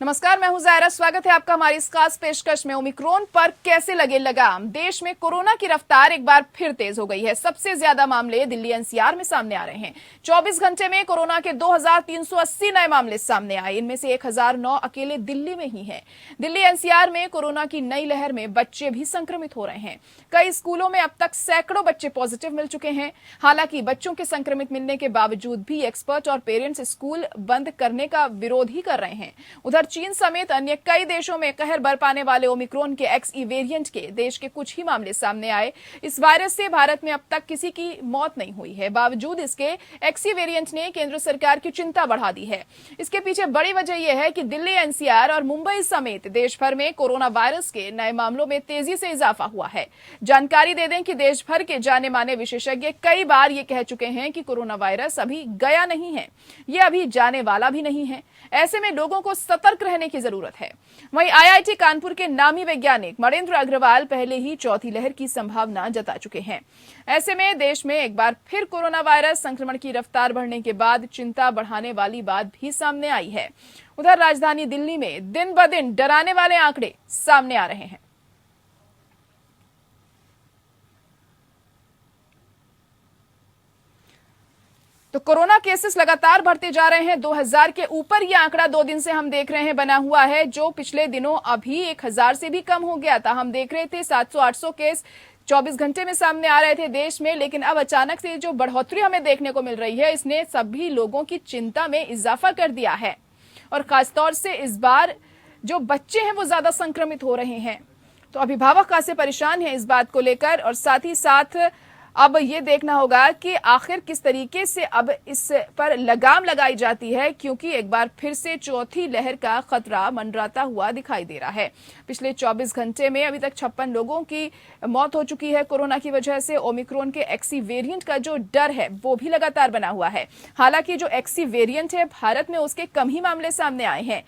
नमस्कार, मैं हूं जायरा। स्वागत है आपका हमारी इस खास पेशकश में। ओमिक्रॉन पर कैसे लगे लगाम। देश में कोरोना की रफ्तार एक बार फिर तेज हो गई है। सबसे ज्यादा मामले दिल्ली एनसीआर में सामने आ रहे हैं। 24 घंटे में कोरोना के 2380 नए मामले सामने आए। इनमें से 1009 अकेले दिल्ली में ही हैं। दिल्ली एनसीआर में कोरोना की नई लहर में बच्चे भी संक्रमित हो रहे हैं। कई स्कूलों में अब तक सैकड़ों बच्चे पॉजिटिव मिल चुके हैं। हालांकि बच्चों के संक्रमित मिलने के बावजूद भी एक्सपर्ट और पेरेंट्स स्कूल बंद करने का विरोध ही कर रहे हैं। उधर चीन समेत अन्य कई देशों में कहर बरपाने वाले ओमिक्रॉन के एक्सई वेरिएंट के देश के कुछ ही मामले सामने आए। इस वायरस से भारत में अब तक किसी की मौत नहीं हुई है। बावजूद इसके एक्सई वेरिएंट ने केंद्र सरकार की चिंता बढ़ा दी है। इसके पीछे बड़ी वजह यह है कि दिल्ली एनसीआर और मुंबई समेत देश भर में कोरोना वायरस के नए मामलों में तेजी से इजाफा हुआ है। जानकारी दे दें कि देश भर के जाने माने विशेषज्ञ कई बार ये कह चुके हैं कि कोरोना वायरस अभी गया नहीं है, ये अभी जाने वाला भी नहीं है। ऐसे में लोगों को सतर्क रहने की जरूरत है। वहीं आईआईटी कानपुर के नामी वैज्ञानिक मणेंद्र अग्रवाल पहले ही चौथी लहर की संभावना जता चुके हैं। ऐसे में देश में एक बार फिर कोरोना वायरस संक्रमण की रफ्तार बढ़ने के बाद चिंता बढ़ाने वाली बात भी सामने आई है। उधर राजधानी दिल्ली में दिन ब दिन डराने वाले आंकड़े सामने आ रहे हैं। तो कोरोना केसेस लगातार बढ़ते जा रहे हैं। 2000 के ऊपर ये आंकड़ा 2 दिन से हम देख रहे हैं बना हुआ है, जो पिछले दिनों अभी 1000 से भी कम हो गया था। हम देख रहे थे 700-800 केस 24 घंटे में सामने आ रहे थे देश में, लेकिन अब अचानक से जो बढ़ोतरी हमें देखने को मिल रही है, इसने सभी लोगों की चिंता में इजाफा कर दिया है। और खासतौर से इस बार जो बच्चे हैं वो ज्यादा संक्रमित हो रहे हैं। तो अभिभावक खासे परेशान हैं इस बात को लेकर। और साथ ही साथ अब ये देखना होगा कि आखिर किस तरीके से अब इस पर लगाम लगाई जाती है, क्योंकि एक बार फिर से चौथी लहर का खतरा मंडराता हुआ दिखाई दे रहा है। पिछले 24 घंटे में अभी तक 56 लोगों की मौत हो चुकी है कोरोना की वजह से। ओमिक्रॉन के एक्सी वेरिएंट का जो डर है वो भी लगातार बना हुआ है। हालांकि जो एक्सी वेरिएंट है भारत में उसके कम ही मामले सामने आए हैं,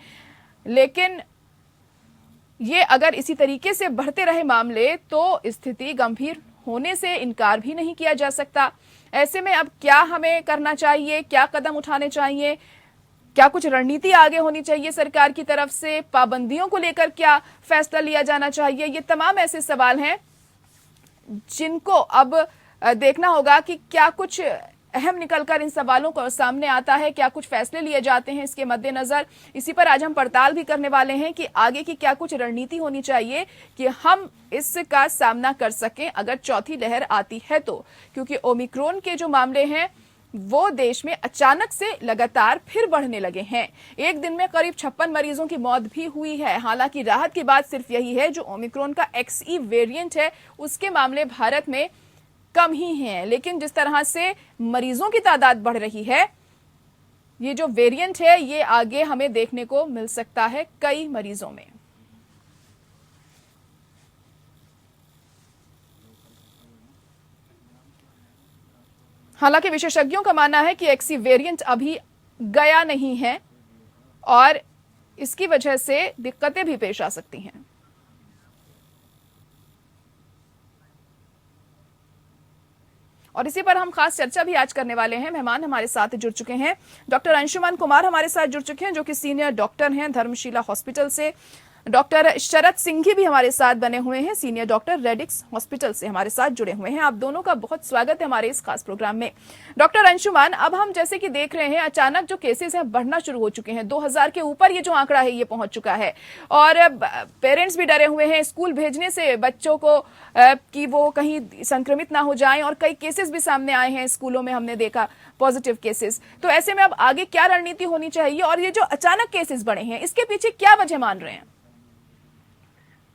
लेकिन ये अगर इसी तरीके से बढ़ते रहे मामले तो स्थिति गंभीर होने से इनकार भी नहीं किया जा सकता। ऐसे में अब क्या हमें करना चाहिए, क्या कदम उठाने चाहिए, क्या कुछ रणनीति आगे होनी चाहिए सरकार की तरफ से, पाबंदियों को लेकर क्या फैसला लिया जाना चाहिए, ये तमाम ऐसे सवाल हैं जिनको अब देखना होगा कि क्या कुछ अहम निकलकर इन सवालों को सामने आता है, क्या कुछ फैसले लिए जाते हैं इसके मद्देनजर। इसी पर आज हम पड़ताल भी करने वाले हैं कि आगे की क्या कुछ रणनीति होनी चाहिए कि हम इसका सामना कर सकें अगर चौथी लहर आती है तो। क्योंकि ओमिक्रॉन के जो मामले हैं वो देश में अचानक से लगातार फिर बढ़ने लगे हैं। एक दिन में करीब 56 मरीजों की मौत भी हुई है। हालांकि राहत की बात सिर्फ यही है, जो ओमिक्रॉन का एक्सई वेरिएंट है उसके मामले भारत में कम ही हैं, लेकिन जिस तरह से मरीजों की तादाद बढ़ रही है, ये जो वेरिएंट है ये आगे हमें देखने को मिल सकता है कई मरीजों में। हालांकि विशेषज्ञों का मानना है कि एक्सी वेरिएंट अभी गया नहीं है और इसकी वजह से दिक्कतें भी पेश आ सकती हैं। और इसी पर हम खास चर्चा भी आज करने वाले हैं। मेहमान हमारे साथ जुड़ चुके हैं। डॉक्टर अंशुमान कुमार हमारे साथ जुड़ चुके हैं, जो कि सीनियर डॉक्टर हैं धर्मशिला हॉस्पिटल से। डॉक्टर शरद सिंघी भी हमारे साथ बने हुए हैं, सीनियर डॉक्टर रेडिक्स हॉस्पिटल से हमारे साथ जुड़े हुए हैं। आप दोनों का बहुत स्वागत है हमारे इस खास प्रोग्राम में। डॉक्टर अंशुमान, अब हम जैसे कि देख रहे हैं अचानक जो केसेस हैं बढ़ना शुरू हो चुके हैं। 2000 के ऊपर ये जो आंकड़ा है ये पहुंच चुका है और पेरेंट्स भी डरे हुए हैं स्कूल भेजने से बच्चों को कि वो कहीं संक्रमित ना हो जाएं। और कई केसेस भी सामने आए हैं स्कूलों में, हमने देखा पॉजिटिव केसेस। तो ऐसे में अब आगे क्या रणनीति होनी चाहिए और ये जो अचानक केसेस बढ़े हैं इसके पीछे क्या वजह मान रहे हैं?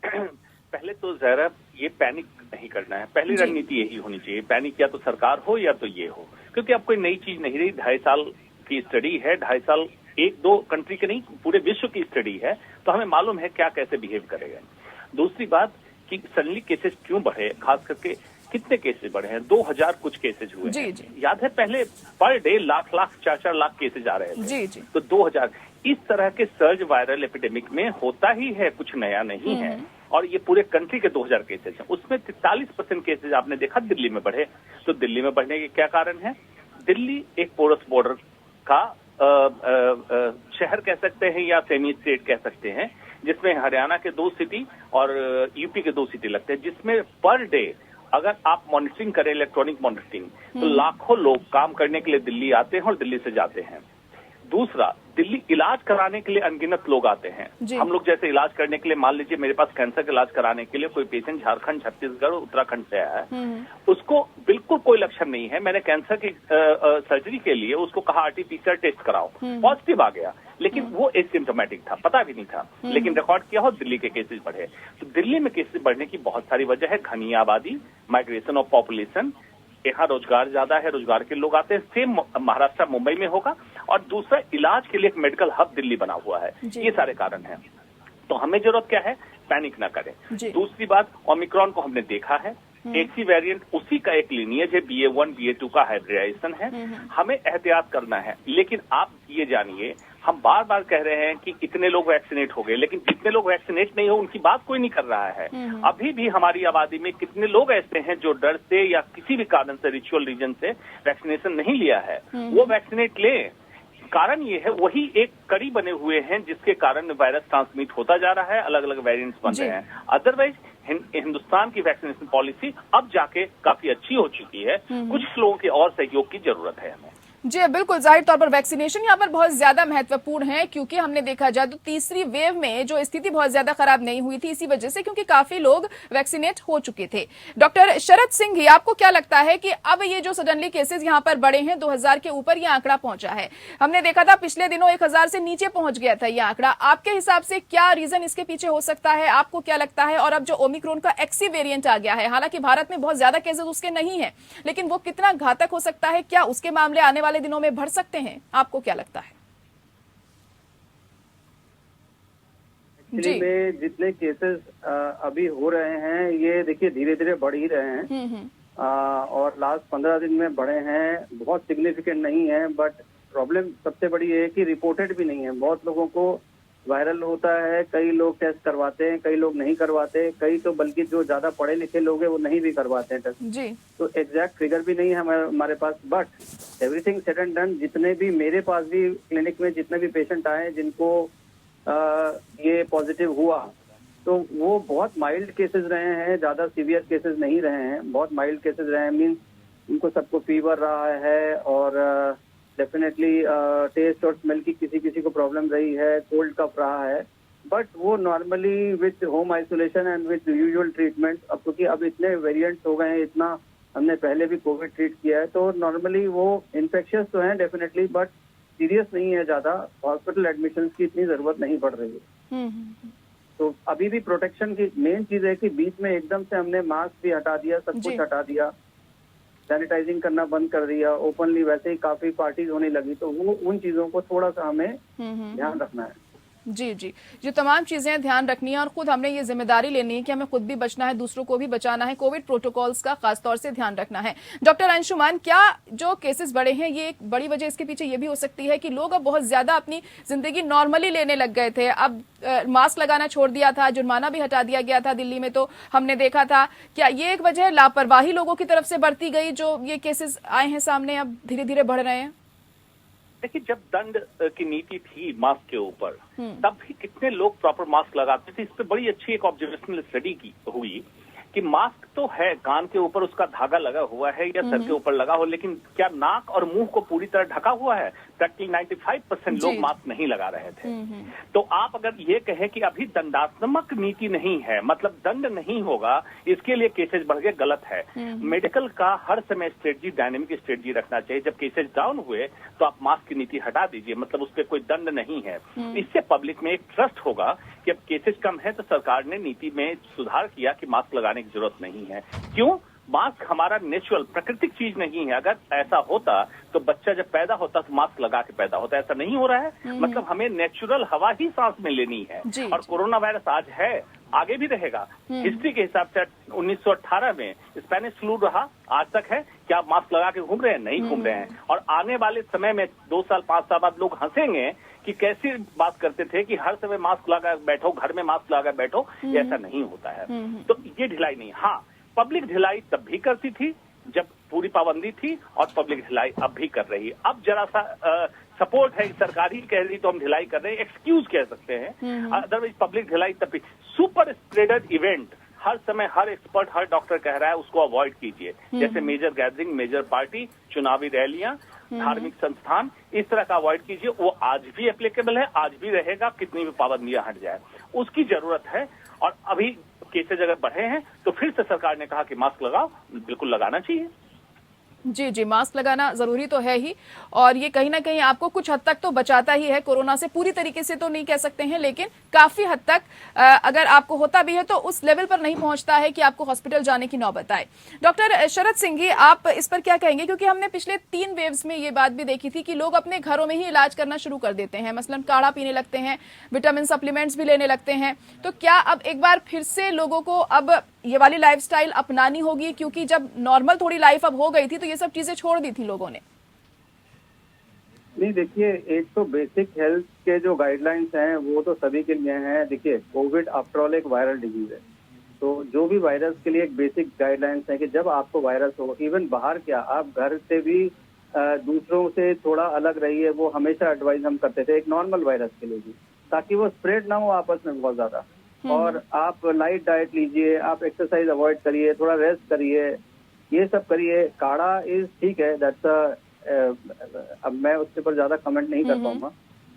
पहले तो जरा ये पैनिक नहीं करना है। पहली रणनीति यही होनी चाहिए, पैनिक या तो सरकार हो या तो ये हो, क्योंकि अब कोई नई चीज नहीं रही। 2.5 साल की स्टडी है, 2.5 साल 1-2 कंट्री की नहीं पूरे विश्व की स्टडी है, तो हमें मालूम है क्या कैसे बिहेव करेगा। दूसरी बात कि सडनली केसेस क्यों बढ़े, खास करके कितने केसेस बढ़े हैं। 2000 कुछ केसेस हुए हैं। याद है पहले per day lakh 4-4 lakh cases आ रहे थे। तो 2000 इस तरह के सर्ज वायरल एपिडेमिक में होता ही है, कुछ नया नहीं है। और ये पूरे कंट्री के 2000 केसेस हैं, उसमें 43% केसेस आपने देखा दिल्ली में बढ़े। तो दिल्ली में बढ़ने के क्या कारण है? दिल्ली एक पोरस बॉर्डर का शहर कह सकते हैं या सेमी स्टेट कह सकते हैं, जिसमें हरियाणा के 2 सिटी और यूपी के 2 सिटी लगते हैं, जिसमें पर डे अगर आप मॉनिटरिंग करें, इलेक्ट्रॉनिक मॉनिटरिंग, तो लाखों लोग काम करने के लिए दिल्ली आते हैं और दिल्ली से जाते हैं। दूसरा, दिल्ली इलाज कराने के लिए अनगिनत लोग आते हैं। हम लोग जैसे इलाज करने के लिए, मान लीजिए मेरे पास कैंसर का इलाज कराने के लिए कोई पेशेंट झारखंड, छत्तीसगढ़, उत्तराखंड से आया है, उसको बिल्कुल कोई लक्षण नहीं है, मैंने कैंसर की सर्जरी के लिए उसको कहा आरटीपीसीआर टेस्ट कराओ, पॉजिटिव आ गया, लेकिन वो एसिम्प्टोमेटिक था, पता भी नहीं था, लेकिन रिकॉर्ड किया और दिल्ली के केसेस बढ़े। तो दिल्ली में केसेस बढ़ने की बहुत सारी वजह है, घनी आबादी, माइग्रेशन ऑफ पॉपुलेशन, यहाँ रोजगार ज्यादा है, रोजगार के लोग आते हैं, सेम महाराष्ट्र मुंबई में होगा, और दूसरा इलाज के लिए एक मेडिकल हब दिल्ली बना हुआ है। ये सारे कारण हैं। तो हमें जरूरत क्या है, पैनिक ना करें। दूसरी बात, ओमिक्रॉन को हमने देखा है, एक ही वेरिएंट, उसी का एक लिनियज है, BA1 BA2 का हाइब्रिडाइजेशन है, हमें एहतियात करना है। लेकिन आप ये जानिए, हम बार बार कह रहे हैं कि इतने लोग वैक्सीनेट हो गए, लेकिन जितने लोग वैक्सीनेट नहीं हो उनकी बात कोई नहीं कर रहा है। अभी भी हमारी आबादी में कितने लोग ऐसे हैं जो डर से या किसी भी कारण से, रिचुअल रीजन से वैक्सीनेशन नहीं लिया है, वो वैक्सीनेट लें। कारण ये है, वही एक कड़ी बने हुए हैं जिसके कारण वायरस ट्रांसमिट होता जा रहा है, अलग अलग वेरिएंट्स बन रहे हैं। अदरवाइज हिंदुस्तान की वैक्सीनेशन पॉलिसी अब जाके काफी अच्छी हो चुकी है। कुछ लोगों के और सहयोग की जरूरत है हमें। जी बिल्कुल, जाहिर तौर पर वैक्सीनेशन यहाँ पर बहुत ज्यादा महत्वपूर्ण है, क्योंकि हमने देखा जाए तो तीसरी वेव में जो स्थिति बहुत ज्यादा खराब नहीं हुई थी इसी वजह से, क्योंकि काफी लोग वैक्सीनेट हो चुके थे। डॉक्टर शरद सिंह ही, आपको क्या लगता है कि अब ये जो सडनली केसेस यहाँ पर बढ़े हैं, 2000 के ऊपर ये आंकड़ा पहुंचा है, हमने देखा था पिछले दिनों 1000 से नीचे पहुंच गया था ये आंकड़ा, आपके हिसाब से क्या रीजन इसके पीछे हो सकता है, आपको क्या लगता है? और अब जो ओमिक्रॉन का एक्सी वेरिएंट आ गया है, हालांकि भारत में बहुत ज्यादा केसेस उसके नहीं है, लेकिन वो कितना घातक हो सकता है, क्या उसके मामले आने वाले दिनों में बढ़ सकते हैं, आपको क्या लगता है? एक्चुअली में जितने केसेस अभी हो रहे हैं, ये देखिए धीरे धीरे बढ़ ही रहे हैं, और लास्ट 15 दिन में बढ़े हैं, बहुत सिग्निफिकेंट नहीं है, बट प्रॉब्लम सबसे बड़ी है कि रिपोर्टेड भी नहीं है। बहुत लोगों को वायरल होता है, कई लोग टेस्ट करवाते हैं, कई लोग नहीं करवाते, कई तो बल्कि जो ज्यादा पढ़े लिखे लोग हैं वो नहीं भी करवाते हैं टेस्ट जी। तो एग्जैक्ट फिगर भी नहीं है हमारे पास, but everything said and done, जितने भी मेरे पास भी क्लिनिक में जितने भी पेशेंट आए जिनको ये पॉजिटिव हुआ, तो वो बहुत माइल्ड केसेस रहे हैं, ज्यादा सीवियर केसेस नहीं रहे हैं, बहुत माइल्ड केसेस रहे हैं। मीन्स उनको सबको फीवर रहा है और डेफिनेटली टेस्ट और स्मेल की किसी को प्रॉब्लम रही है, कोल्ड कफ रहा है, बट वो normally with home isolation and with usual treatment, अब क्योंकि अब इतने वेरिएंट्स हो गए हैं, इतना हमने पहले भी कोविड ट्रीट किया है, तो नॉर्मली वो इन्फेक्शियस तो हैं डेफिनेटली, बट सीरियस नहीं है, ज्यादा हॉस्पिटल एडमिशन की इतनी जरूरत नहीं पड़ रही है। तो अभी भी प्रोटेक्शन की मेन चीज है कि बीच में एकदम से हमने मास्क भी हटा दिया, सब कुछ हटा दिया, सैनिटाइजिंग करना बंद कर दिया, ओपनली वैसे ही काफी पार्टीज होने लगी, तो वो उन चीजों को थोड़ा सा हमें ध्यान रखना है। जी जी, जो तमाम चीजें ध्यान रखनी है और खुद हमने ये जिम्मेदारी लेनी है कि हमें खुद भी बचना है, दूसरों को भी बचाना है, कोविड प्रोटोकॉल्स का खासतौर से ध्यान रखना है। डॉक्टर अंशुमान, क्या जो केसेस बढ़े हैं ये एक बड़ी वजह इसके पीछे ये भी हो सकती है कि लोग अब बहुत ज्यादा अपनी जिंदगी नॉर्मली लेने लग गए थे, अब मास्क लगाना छोड़ दिया था, जुर्माना भी हटा दिया गया था दिल्ली में, तो हमने देखा था, क्या ये एक वजह लापरवाही लोगों की तरफ से बढ़ती गई जो ये केसेस आए हैं सामने, अब धीरे धीरे बढ़ रहे हैं? देखिए, जब दंड की नीति थी मास्क के ऊपर, तब भी कितने लोग प्रॉपर मास्क लगाते थे। इस पे बड़ी अच्छी एक ऑब्जर्वेशनल स्टडी की हुई कि मास्क तो है, कान के ऊपर उसका धागा लगा हुआ है या सर के ऊपर लगा हो, लेकिन क्या नाक और मुंह को पूरी तरह ढका हुआ है? प्रैक्टिकली 95% लोग मास्क नहीं लगा रहे थे। तो आप अगर ये कहें कि अभी दंडात्मक नीति नहीं है, मतलब दंड नहीं होगा, इसके लिए केसेस बढ़ गए, गलत है। मेडिकल का हर समय स्ट्रेटजी, डायनेमिक स्ट्रेटजी रखना चाहिए। जब केसेस डाउन हुए तो आप मास्क की नीति हटा दीजिए, मतलब उस पर कोई दंड नहीं है। इससे पब्लिक में एक ट्रस्ट होगा कि अब केसेस कम है तो सरकार ने नीति में सुधार किया कि मास्क लगाने की जरूरत नहीं है। क्यों? मास्क हमारा नेचुरल प्राकृतिक चीज नहीं है। अगर ऐसा होता तो बच्चा जब पैदा होता तो मास्क लगा के पैदा होता, ऐसा नहीं हो रहा है। मतलब हमें नेचुरल हवा ही सांस में लेनी है। और कोरोना वायरस आज है, आगे भी रहेगा। हिस्ट्री के हिसाब से 1918 में स्पेनिश फ्लू रहा, आज तक है। क्या आप मास्क लगा के घूम रहे हैं? नहीं घूम रहे हैं। और आने वाले समय में 2 साल 5 साल बाद लोग हंसेंगे कि कैसी बात करते थे कि हर समय मास्क लगा बैठो, घर में मास्क लगा बैठो। ऐसा नहीं होता है। तो ये ढिलाई नहीं। हाँ, पब्लिक ढिलाई तब भी करती थी जब पूरी पाबंदी थी, और पब्लिक ढिलाई अब भी कर रही है। अब जरा सा सपोर्ट है, सरकार ही कह रही तो हम ढिलाई कर रहे हैं, एक्सक्यूज कह सकते हैं, अदरवाइज पब्लिक ढिलाई तब सुपर स्प्रेडर इवेंट हर समय हर एक्सपर्ट हर डॉक्टर कह रहा है उसको अवॉइड कीजिए, जैसे मेजर गैदरिंग, मेजर पार्टी, चुनावी रैलियां, धार्मिक संस्थान, इस तरह का अवॉइड कीजिए। वो आज भी एप्लीकेबल है, आज भी रहेगा, कितनी भी पाबंदियां हट जाए उसकी जरूरत है। और अभी केसेज अगर बढ़े हैं तो फिर से सरकार ने कहा कि मास्क लगाओ, बिल्कुल लगाना चाहिए। जी जी, मास्क लगाना जरूरी तो है ही, और ये कहीं ना कहीं आपको कुछ हद तक तो बचाता ही है कोरोना से। पूरी तरीके से तो नहीं कह सकते हैं, लेकिन काफी हद तक अगर आपको होता भी है तो उस लेवल पर नहीं पहुंचता है कि आपको हॉस्पिटल जाने की नौबत आए। डॉक्टर शरद सिंह जी, आप इस पर क्या कहेंगे? क्योंकि हमने पिछले 3 वेव्स में ये बात भी देखी थी कि लोग अपने घरों में ही इलाज करना शुरू कर देते हैं, मसलन काढ़ा पीने लगते हैं, विटामिन सप्लीमेंट्स भी लेने लगते हैं। तो क्या अब एक बार फिर से लोगों को अब ये वाली लाइफस्टाइल अपनानी होगी? क्योंकि जब नॉर्मल थोड़ी लाइफ अब हो गई थी तो ये सब चीजें छोड़ दी थी लोगों ने। नहीं, देखिए, एक तो बेसिक हेल्थ के जो गाइडलाइंस हैं वो तो सभी के लिए हैं। देखिए, कोविड आफ्टर ऑल एक वायरल डिजीज है, तो जो भी वायरस के लिए एक बेसिक गाइडलाइंस है कि जब आपको वायरस हो, इवन बाहर क्या आप घर से भी दूसरों से थोड़ा अलग रहिए, वो हमेशा एडवाइस हम करते थे एक नॉर्मल वायरस के लिए भी, ताकि वो स्प्रेड ना हो आपस में बहुत ज्यादा। और आप लाइट डाइट लीजिए, आप एक्सरसाइज अवॉइड करिए, थोड़ा रेस्ट करिए, ये सब करिए। काढ़ा इज ठीक है, दैट्स अब मैं उसके ऊपर ज्यादा कमेंट नहीं कर पाऊंगा,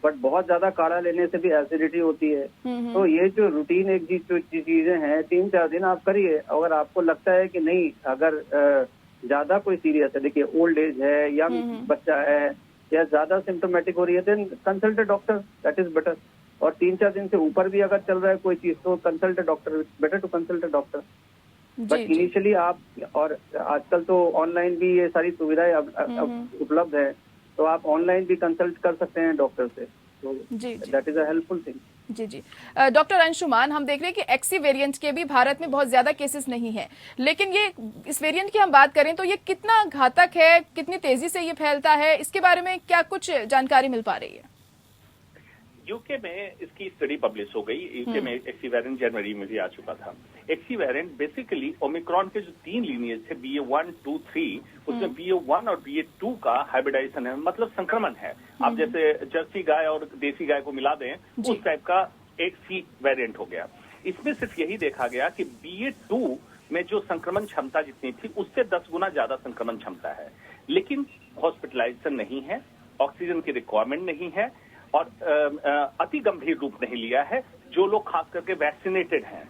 बट बहुत ज्यादा काढ़ा लेने से भी एसिडिटी होती है। तो ये जो रूटीन एक चीजें हैं, 3-4 दिन आप करिए। अगर आपको लगता है कि नहीं, अगर ज्यादा कोई सीरियस है, देखिए ओल्ड एज है, यंग बच्चा है, या ज्यादा सिम्टोमेटिक हो रही है, then consult doctor, that is better. और 3-4 दिन से ऊपर भी अगर चल रहा है कोई चीज तो consult doctor, better to consult doctor. But initially आप, और आजकल तो ऑनलाइन भी ये सारी सुविधाएं अब उपलब्ध है, तो आप ऑनलाइन भी कंसल्ट कर सकते हैं डॉक्टर से, तो that is a helpful thing. जी जी, डॉक्टर अंशुमान, हम देख रहे हैं कि एक्सी वेरिएंट के भी भारत में बहुत ज्यादा केसेस नहीं है, लेकिन ये इस वेरिएंट की हम बात करें तो ये कितना घातक है, कितनी तेजी से ये फैलता है, इसके बारे में क्या कुछ जानकारी मिल पा रही है? यूके में इसकी स्टडी पब्लिश हो गई। यूके में एक्सी वेरिएंट जनवरी में भी आ चुका था। एक्सी वेरिएंट बेसिकली ओमिक्रॉन के जो 3 लीनियज थे, BA.1, 2, 3, उसमें BA.1 और BA.2 का हाइब्रिडाइजेशन है, मतलब संक्रमण है। आप जैसे जर्सी गाय और देसी गाय को मिला दें, उस टाइप का एक सी वेरिएंट हो गया। इसमें सिर्फ यही देखा गया कि BA.2 में जो संक्रमण क्षमता जितनी थी उससे 10 गुना ज्यादा संक्रमण क्षमता है, लेकिन हॉस्पिटलाइजेशन नहीं है, ऑक्सीजन की रिक्वायरमेंट नहीं है, और अति गंभीर रूप नहीं लिया है। जो लोग खास करके वैक्सीनेटेड हैं,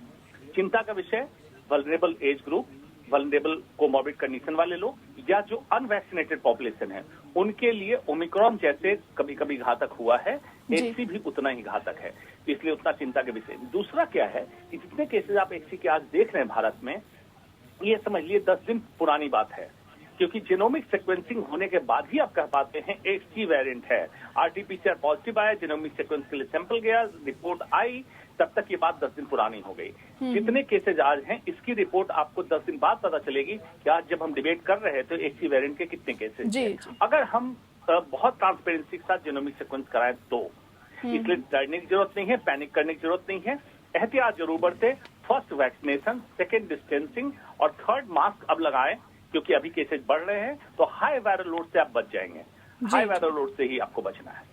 चिंता का विषय vulnerable age group, vulnerable comorbid condition वाले लोग, या जो अनवैक्सीनेटेड पॉपुलेशन है, उनके लिए ओमिक्रॉन जैसे कभी कभी घातक हुआ है, एक्सी भी उतना ही घातक है, इसलिए उतना चिंता के विषय। दूसरा क्या है कि जितने केसेज आप एक्सी के आज देख रहे हैं भारत में, ये समझ लिए 10 दिन पुरानी बात है, क्योंकि जेनोमिक सीक्वेंसिंग होने के बाद ही आप कह पाते हैं एक्सी वेरिएंट है। RT-PCR पॉजिटिव आया, जेनोमिक सीक्वेंस के लिए सैंपल गया, रिपोर्ट आई, तब तक ये बात 10 दिन पुरानी हो गई। जितने केसेज आज हैं, इसकी रिपोर्ट आपको 10 दिन बाद पता चलेगी कि आज जब हम डिबेट कर रहे थे एक्सी वेरिएंट के कितने केसेज हैं। अगर हम बहुत ट्रांसपेरेंसी के साथ जेनोमिक सीक्वेंस कराएं तो, इसलिए डरने की जरूरत नहीं है, पैनिक करने की जरूरत नहीं है, एहतियात जरूर बरते। फर्स्ट वैक्सीनेशन, सेकेंड डिस्टेंसिंग, और थर्ड मास्क अब लगाएं, क्योंकि अभी केसेज बढ़ रहे हैं, तो हाई वायरल लोड से आप बच जाएंगे। हाई वायरल लोड से ही आपको बचना है।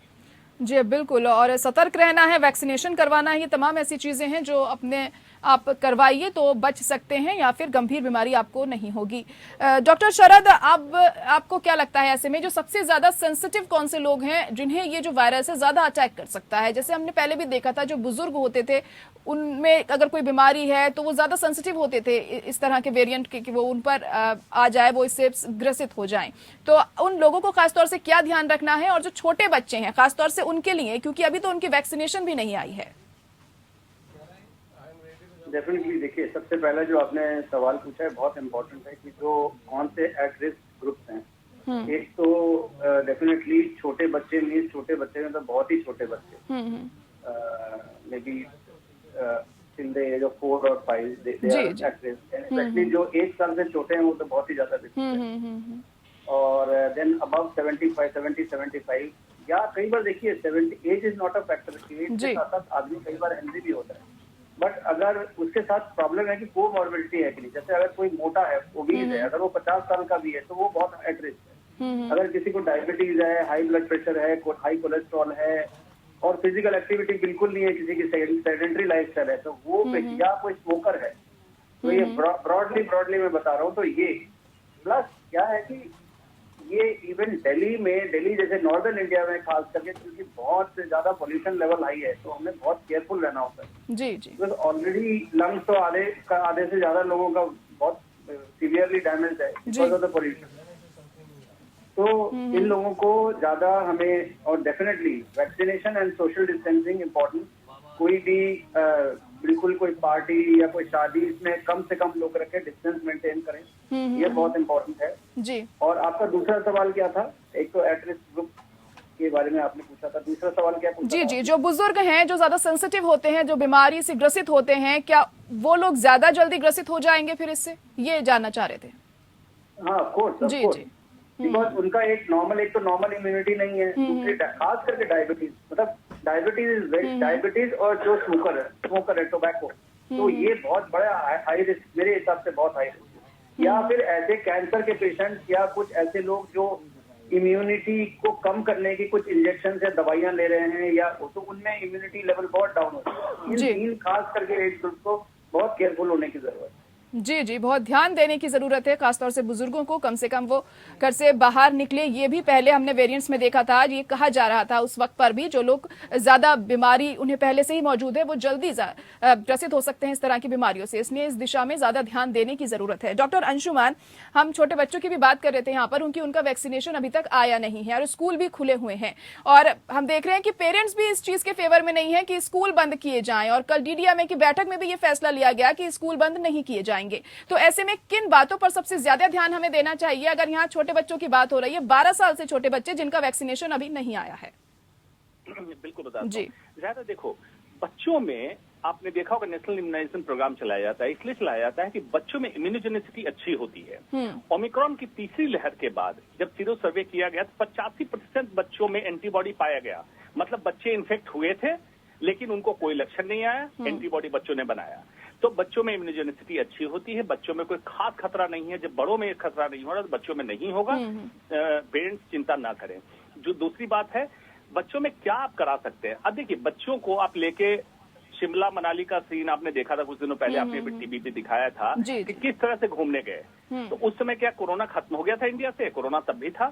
जी बिल्कुल, और सतर्क रहना है, वैक्सीनेशन करवाना है, ये तमाम ऐसी चीजें हैं जो अपने आप करवाइए तो बच सकते हैं, या फिर गंभीर बीमारी आपको नहीं होगी। डॉक्टर शरद, आपको क्या लगता है ऐसे में जो सबसे ज्यादा सेंसिटिव कौन से लोग हैं जिन्हें ये जो वायरस है ज्यादा अटैक कर सकता है? जैसे हमने पहले भी देखा था, जो बुजुर्ग होते थे उनमें अगर कोई बीमारी है तो वो ज्यादा सेंसिटिव होते थे इस तरह के वेरिएंट के, कि वो उन पर आ जाए, वो इससे ग्रसित हो जाएं। तो उन लोगों को खासतौर से क्या ध्यान रखना है, और जो छोटे बच्चे हैं खासतौर से उनके लिए, क्योंकि अभी तो उनकी वैक्सीनेशन भी नहीं आई है? डेफिनेटली, देखिए, सबसे पहले जो आपने सवाल पूछा है बहुत इम्पोर्टेंट है कि जो कौन से एट रिस्क ग्रुप्स हैं। एक तो डेफिनेटली छोटे बच्चे, मीन छोटे बच्चे में तो बहुत ही छोटे बच्चे, may be in the age of 4 और 5 they are at risk. Specially जो 1 साल से छोटे हैं वो तो बहुत ही ज्यादा रिस्क है। और देन अबव 75, या कई बार देखिए 70 age is not a factor, age के साथ आदमी कई बार हेल्दी भी होता है, बट अगर उसके साथ प्रॉब्लम है कि कोमॉर्बिडिटी है कि नहीं, जैसे अगर कोई मोटा है, ओबीज है, अगर वो 50 साल का भी है तो वो बहुत एट रिस्क है। अगर किसी को डायबिटीज है, हाई ब्लड प्रेशर है, हाई कोलेस्ट्रॉल है और फिजिकल एक्टिविटी बिल्कुल नहीं है, किसी की सेडेंटरी लाइफस्टाइल है, तो वो या कोई स्मोकर है, तो ये ब्रॉडली मैं बता रहा हूँ। तो ये प्लस क्या है कि ये इवन दिल्ली जैसे नॉर्दर्न इंडिया में खास करके क्योंकि बहुत ज्यादा पोल्यूशन लेवल हाई है, तो हमें बहुत केयरफुल रहना होता है। जी जी। बिकॉज ऑलरेडी लंग्स तो आधे से ज्यादा लोगों का बहुत सीवियरली डैमेज है बिकॉज ऑफ द पोल्यूशन। तो इन लोगों को ज्यादा हमें, और definitely vaccination and social distancing important. कोई भी बिल्कुल कोई पार्टी या कोई शादी, इसमें कम से कम लोग रखें, डिस्टेंस मेंटेन करें, ये बहुत इम्पोर्टेंट है जी। और आपका दूसरा सवाल क्या था? एक तो एट रिस्क ग्रुप के बारे में आपने पूछा था, दूसरा सवाल क्या पूछा जी था? जी, जो बुजुर्ग हैं, जो ज्यादा सेंसिटिव होते हैं, जो बीमारी से ग्रसित होते हैं, क्या वो लोग ज्यादा जल्दी ग्रसित हो जाएंगे फिर इससे, ये जानना चाह रहे थे। हाँ, ऑफ कोर्स जी जी। बिकॉज उनका एक तो नॉर्मल इम्यूनिटी नहीं है, दूसरी खास करके डायबिटीज, मतलब डायबिटीज और जो स्मोकर है टोबैको, तो ये बहुत बड़ा हाई रिस्क, मेरे हिसाब से बहुत हाई रिस्क। या फिर ऐसे कैंसर के पेशेंट या कुछ ऐसे लोग जो इम्यूनिटी को कम करने की कुछ इंजेक्शन या दवाइयां ले रहे हैं, या तो उनमें इम्यूनिटी लेवल बहुत डाउन होता है। इन तीन खास करके एज ग्रुप को बहुत केयरफुल होने की जरूरत है। जी जी, बहुत ध्यान देने की जरूरत है, खासतौर से बुजुर्गों को, कम से कम वो घर से बाहर निकले। ये भी पहले हमने वेरिएंट्स में देखा था, ये कहा जा रहा था उस वक्त पर भी, जो लोग ज्यादा बीमारी उन्हें पहले से ही मौजूद है, वो जल्दी ग्रसित हो सकते हैं इस तरह की बीमारियों से, इसलिए इस दिशा में ज्यादा ध्यान देने की जरूरत है। डॉक्टर अंशुमान, हम छोटे बच्चों की भी बात कर रहे थे यहाँ पर, उनका वैक्सीनेशन अभी तक आया नहीं है और स्कूल भी खुले हुए हैं, और हम देख रहे हैं कि पेरेंट्स भी इस चीज के फेवर में नहीं है कि स्कूल बंद किए जाएं, और कल DDMA की बैठक में भी ये फैसला लिया गया कि स्कूल बंद नहीं किए जाएंगे। तो ऐसे में किन बातों पर सबसे ज्यादा ध्यान हमें देना चाहिए, अगर यहाँ छोटे बच्चों की बात हो रही है, 12 साल से छोटे बच्चे जिनका वैक्सीनेशन अभी नहीं आया है? बिल्कुल बता जी। ज्यादा देखो, बच्चों में आपने देखा होगा नेशनल इम्यूनाइजेशन प्रोग्राम चलाया जाता है, इसलिए चलाया जाता है कि बच्चों में इम्यूनोजेनिसिटी अच्छी होती है। ओमिक्रॉन की तीसरी लहर के बाद जब सीरो सर्वे किया गया तो 85% बच्चों में एंटीबॉडी पाया गया, मतलब बच्चे इन्फेक्ट हुए थे लेकिन उनको कोई लक्षण नहीं आया, एंटीबॉडी बच्चों ने बनाया। तो बच्चों में इम्यूनोजेनिसिटी अच्छी होती है, बच्चों में कोई खास खतरा नहीं है। जब बड़ों में खतरा नहीं हो रहा तो बच्चों में नहीं होगा, पेरेंट्स चिंता ना करें। जो दूसरी बात है, बच्चों में क्या आप करा सकते हैं? अब देखिए, बच्चों को आप लेके शिमला मनाली का सीन आपने देखा था कुछ दिनों पहले, आपने भी टीवी पे दिखाया था कि किस तरह से घूमने गए। तो उस समय क्या कोरोना खत्म हो गया था इंडिया से? कोरोना तब भी था।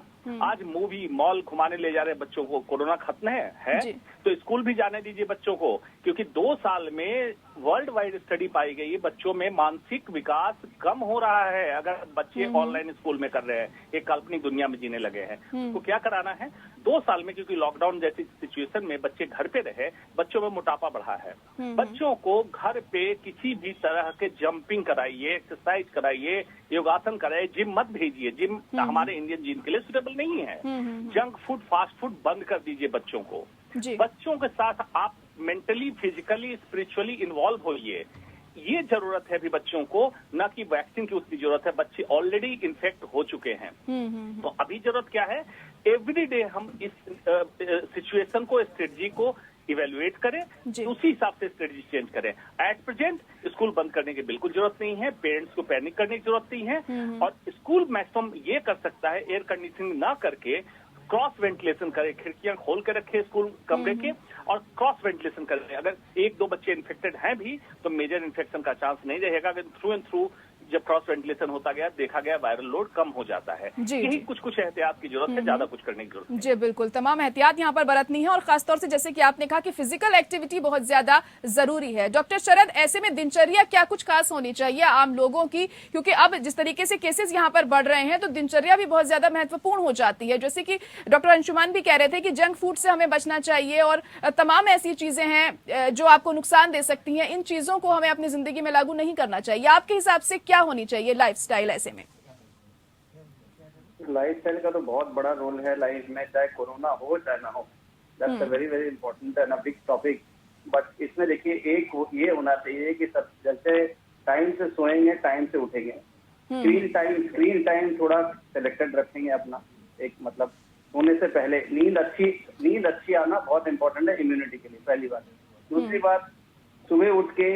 आज मूवी मॉल घुमाने ले जा रहे बच्चों को, कोरोना खत्म है? तो स्कूल भी जाने दीजिए बच्चों को, क्योंकि 2 साल में वर्ल्ड वाइड स्टडी पाई गई है बच्चों में मानसिक विकास कम हो रहा है अगर बच्चे ऑनलाइन स्कूल में कर रहे हैं, एक काल्पनिक दुनिया में जीने लगे हैं। तो क्या कराना है 2 साल में, क्योंकि लॉकडाउन जैसी सिचुएशन में बच्चे घर पे रहे, बच्चों में मोटापा बढ़ा है। बच्चों को घर पे किसी भी तरह के जंपिंग कराइए, एक्सरसाइज कराइए, योगासन कराइए, जिम मत भेजिए, जिम हमारे इंडियन जीन के लिए सुटेबल नहीं है। जंक फूड, फास्ट फूड बंद कर दीजिए बच्चों को। बच्चों के साथ आप मेंटली, फिजिकली, स्पिरिचुअली इन्वॉल्व होइए, ये जरूरत है अभी बच्चों को, ना कि वैक्सीन की उसकी जरूरत है। बच्चे ऑलरेडी इन्फेक्ट हो चुके हैं। तो अभी जरूरत क्या है? एवरी डे हम इस सिचुएशन को, स्ट्रेटजी को इवेल्युएट करें, उसी हिसाब से स्ट्रेटजी चेंज करें। एट प्रेजेंट स्कूल बंद करने की बिल्कुल जरूरत नहीं है, पेरेंट्स को पैनिक करने की जरूरत नहीं है। और स्कूल मैक्सिमम ये कर सकता है, एयर कंडीशनिंग ना करके क्रॉस वेंटिलेशन करे, खिड़कियां खोल के रखे स्कूल कमरे के और क्रॉस वेंटिलेशन करें। अगर 1-2 बच्चे इन्फेक्टेड हैं भी तो मेजर इन्फेक्शन का चांस नहीं रहेगा। अगर थ्रू एंड थ्रू जब क्रॉस वेंटिलेशन होता गया, देखा गया वायरल लोड कम हो जाता है। यही कुछ एहतियात की जरूरत है, ज्यादा कुछ करने की जरूरत है। जी बिल्कुल, तमाम एहतियात यहाँ पर बरतनी है, और खासतौर से जैसे कि आपने कहा कि फिजिकल एक्टिविटी बहुत ज्यादा जरूरी है। डॉक्टर शरद, ऐसे में दिनचर्या क्या कुछ खास होनी चाहिए आम लोगों की, क्योंकि अब जिस तरीके से केसेस यहाँ पर बढ़ रहे हैं तो दिनचर्या भी बहुत ज्यादा महत्वपूर्ण हो जाती है। जैसे कि डॉक्टर अंशुमान भी कह रहे थे कि जंक फूड से हमें बचना चाहिए, और तमाम ऐसी चीजें हैं जो आपको नुकसान दे सकती हैं, इन चीजों को हमें अपनी जिंदगी में लागू नहीं करना चाहिए। आपके हिसाब से क्या होनी चाहिए लाइफस्टाइल ऐसे में? लाइफस्टाइल का तो बहुत बड़ा रोल है लाइफ में, चाहे कोरोना हो चाहे ना हो। That's a very very important and a big topic. But इसमें देखिए, एक ये होना चाहिए कि सब जैसे टाइम से सोएंगे, टाइम से उठेंगे, स्क्रीन टाइम थोड़ा सिलेक्टेड रखेंगे अपना, एक मतलब सोने से पहले नींद अच्छी आना बहुत इंपॉर्टेंट है इम्यूनिटी के लिए, पहली बात। दूसरी बात, सुबह उठ के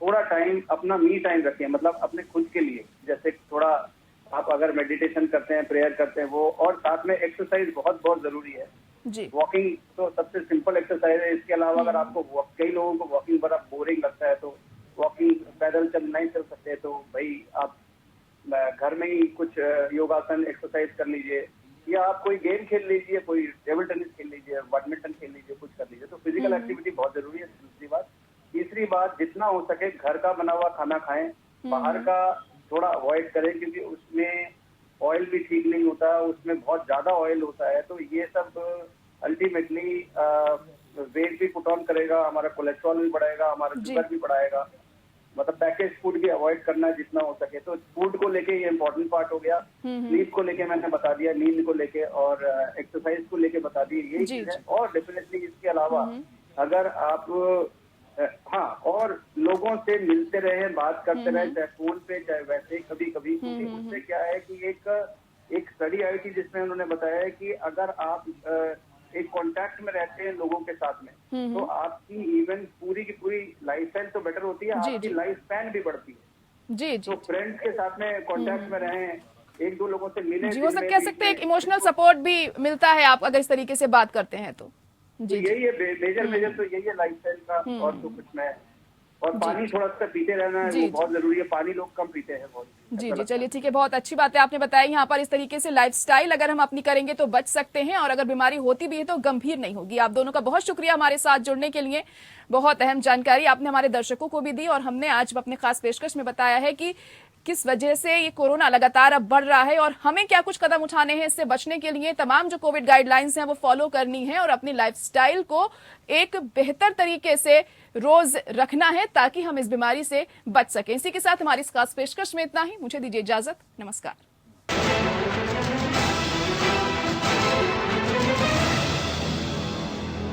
थोड़ा टाइम अपना मी टाइम रखें, मतलब अपने खुद के लिए, जैसे थोड़ा आप अगर मेडिटेशन करते हैं, प्रेयर करते हैं वो, और साथ में एक्सरसाइज बहुत बहुत जरूरी है। जी। वॉकिंग तो सबसे सिंपल एक्सरसाइज है। इसके अलावा अगर आपको कई लोगों को वॉकिंग बड़ा बोरिंग लगता है तो वॉकिंग पैदल नहीं चल सकते तो भाई आप घर में ही कुछ योगासन एक्सरसाइज कर लीजिए, या आप कोई गेम खेल लीजिए, कोई टेबल टेनिस खेल लीजिए, बैडमिंटन खेल लीजिए, कुछ कर लीजिए। तो फिजिकल एक्टिविटी बहुत जरूरी है। दूसरी बात, तीसरी बात, जितना हो सके घर का बना हुआ खाना खाएं, बाहर का थोड़ा अवॉइड करें, क्योंकि उसमें ऑयल भी ठीक नहीं होता, उसमें बहुत ज्यादा ऑयल होता है। तो ये सब अल्टीमेटली वेट भी पुट ऑन करेगा, हमारा कोलेस्ट्रॉल भी बढ़ाएगा, हमारा शुगर भी बढ़ाएगा। मतलब पैकेज फूड भी अवॉइड करना है जितना हो सके। तो फूड को लेके ये इम्पोर्टेंट पार्ट हो गया। स्लीप को लेके मैंने बता दिया, नींद को लेके, और एक्सरसाइज को लेके बता दी, यही चीज है। और डेफिनेटली इसके अलावा अगर आप हाँ, और लोगों से मिलते रहे, बात करते रहे, चाहे फोन पे चाहे वैसे कभी कभी, क्योंकि उससे क्या है कि एक स्टडी आई थी जिसमें उन्होंने बताया है कि अगर आप एक कांटेक्ट में रहते हैं लोगों के साथ में, तो आपकी इवन पूरी की पूरी लाइफस्टाइल तो बेटर होती है, आपकी लाइफ स्पैन भी बढ़ती है। जी जी। तो फ्रेंड्स के साथ में कांटेक्ट में रहें, एक दो लोगों से मिले जी, वो सब कह सकते हैं एक इमोशनल सपोर्ट भी मिलता है आप अगर इस तरीके से बात करते हैं तो। जी, यही है मेजर तो यही है लाइफस्टाइल का, और तो कुछ मैं। और पानी थोड़ा सा पीते रहना है, वो बहुत जरूरी है। पानी लोग कम पीते हैं बहुत। जी जी, चलिए ठीक है, बहुत अच्छी बात है आपने बताई। यहाँ पर इस तरीके से लाइफस्टाइल अगर हम अपनी करेंगे तो बच सकते हैं, और अगर बीमारी होती भी है तो गंभीर नहीं होगी। आप दोनों का बहुत शुक्रिया हमारे साथ जुड़ने के लिए। बहुत अहम जानकारी आपने हमारे दर्शकों को भी दी, और हमने आज अपने खास पेशकश में बताया है कि किस वजह से ये कोरोना लगातार अब बढ़ रहा है और हमें क्या कुछ कदम उठाने हैं इससे बचने के लिए। तमाम जो कोविड गाइडलाइंस हैं वो फॉलो करनी है, और अपनी लाइफस्टाइल को एक बेहतर तरीके से रोज रखना है ताकि हम इस बीमारी से बच सकें। इसी के साथ हमारी इस खास पेशकश में इतना ही। मुझे दीजिए इजाजत। नमस्कार।